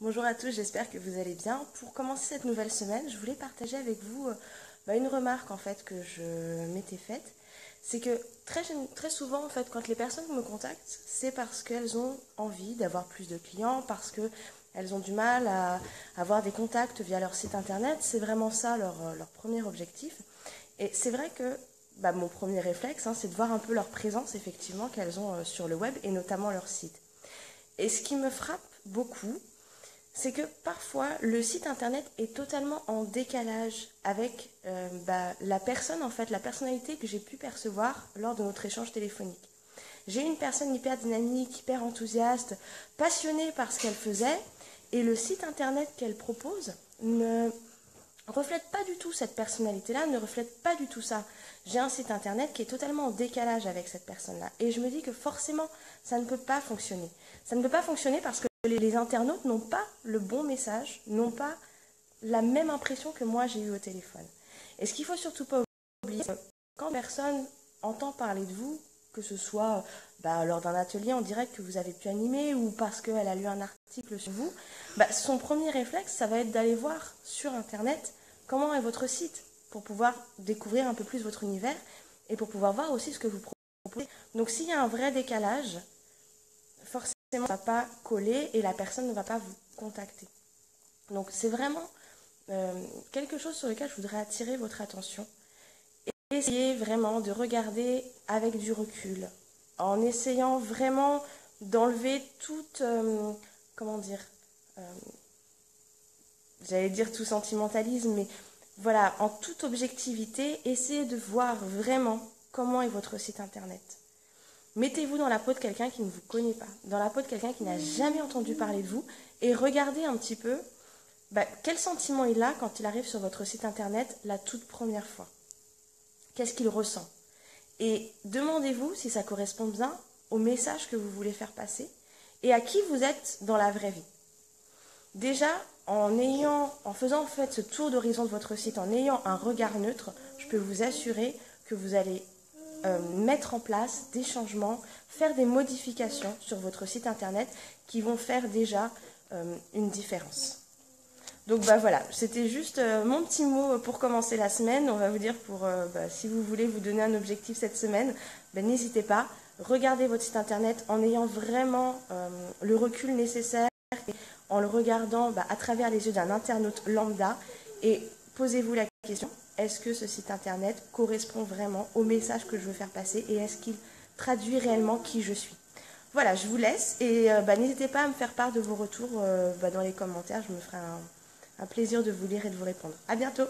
Bonjour à tous, j'espère que vous allez bien. Pour commencer cette nouvelle semaine, je voulais partager avec vous une remarque en fait que je m'étais faite. C'est que très souvent en fait quand les personnes me contactent, c'est parce qu'elles ont envie d'avoir plus de clients, parce qu'elles ont du mal à avoir des contacts via leur site internet. C'est vraiment ça leur premier objectif. Et c'est vrai que mon premier réflexe, c'est de voir un peu leur présence effectivement qu'elles ont sur le web et notamment leur site. Et ce qui me frappe beaucoup, c'est que parfois le site internet est totalement en décalage avec la personne, en fait, la personnalité que j'ai pu percevoir lors de notre échange téléphonique. J'ai une personne hyper dynamique, hyper enthousiaste, passionnée par ce qu'elle faisait, et le site internet qu'elle propose ne reflète pas du tout cette personnalité-là, ne reflète pas du tout ça. J'ai un site internet qui est totalement en décalage avec cette personne-là. Et je me dis que forcément, ça ne peut pas fonctionner. Ça ne peut pas fonctionner parce que les internautes n'ont pas le bon message, n'ont pas la même impression que moi j'ai eue au téléphone. Et ce qu'il ne faut surtout pas oublier, c'est que quand personne entend parler de vous, que ce soit lors d'un atelier en direct que vous avez pu animer ou parce qu'elle a lu un article sur vous, son premier réflexe, ça va être d'aller voir sur Internet comment est votre site pour pouvoir découvrir un peu plus votre univers et pour pouvoir voir aussi ce que vous proposez. Donc s'il y a un vrai décalage, forcément, ça ne va pas coller et la personne ne va pas vous contacter. Donc c'est vraiment quelque chose sur lequel je voudrais attirer votre attention. Et essayez vraiment de regarder avec du recul, en essayant vraiment d'enlever toute, j'allais dire tout sentimentalisme, mais voilà, en toute objectivité, essayez de voir vraiment comment est votre site internet. Mettez-vous dans la peau de quelqu'un qui ne vous connaît pas, dans la peau de quelqu'un qui n'a jamais entendu parler de vous, et regardez un petit peu quel sentiment il a quand il arrive sur votre site internet la toute première fois. Qu'est-ce qu'il ressent? Et demandez-vous si ça correspond bien au message que vous voulez faire passer et à qui vous êtes dans la vraie vie. Déjà, en faisant en fait ce tour d'horizon de votre site, en ayant un regard neutre, je peux vous assurer que vous allez mettre en place des changements, faire des modifications sur votre site internet qui vont faire déjà une différence. Donc voilà, c'était juste mon petit mot pour commencer la semaine. On va vous dire si vous voulez vous donner un objectif cette semaine, n'hésitez pas. Regardez votre site internet en ayant vraiment le recul nécessaire et en le regardant à travers les yeux d'un internaute lambda et posez-vous la question, est-ce que ce site internet correspond vraiment au message que je veux faire passer et est-ce qu'il traduit réellement qui je suis? Voilà, je vous laisse et n'hésitez pas à me faire part de vos retours dans les commentaires, je me ferai un plaisir de vous lire et de vous répondre. À bientôt!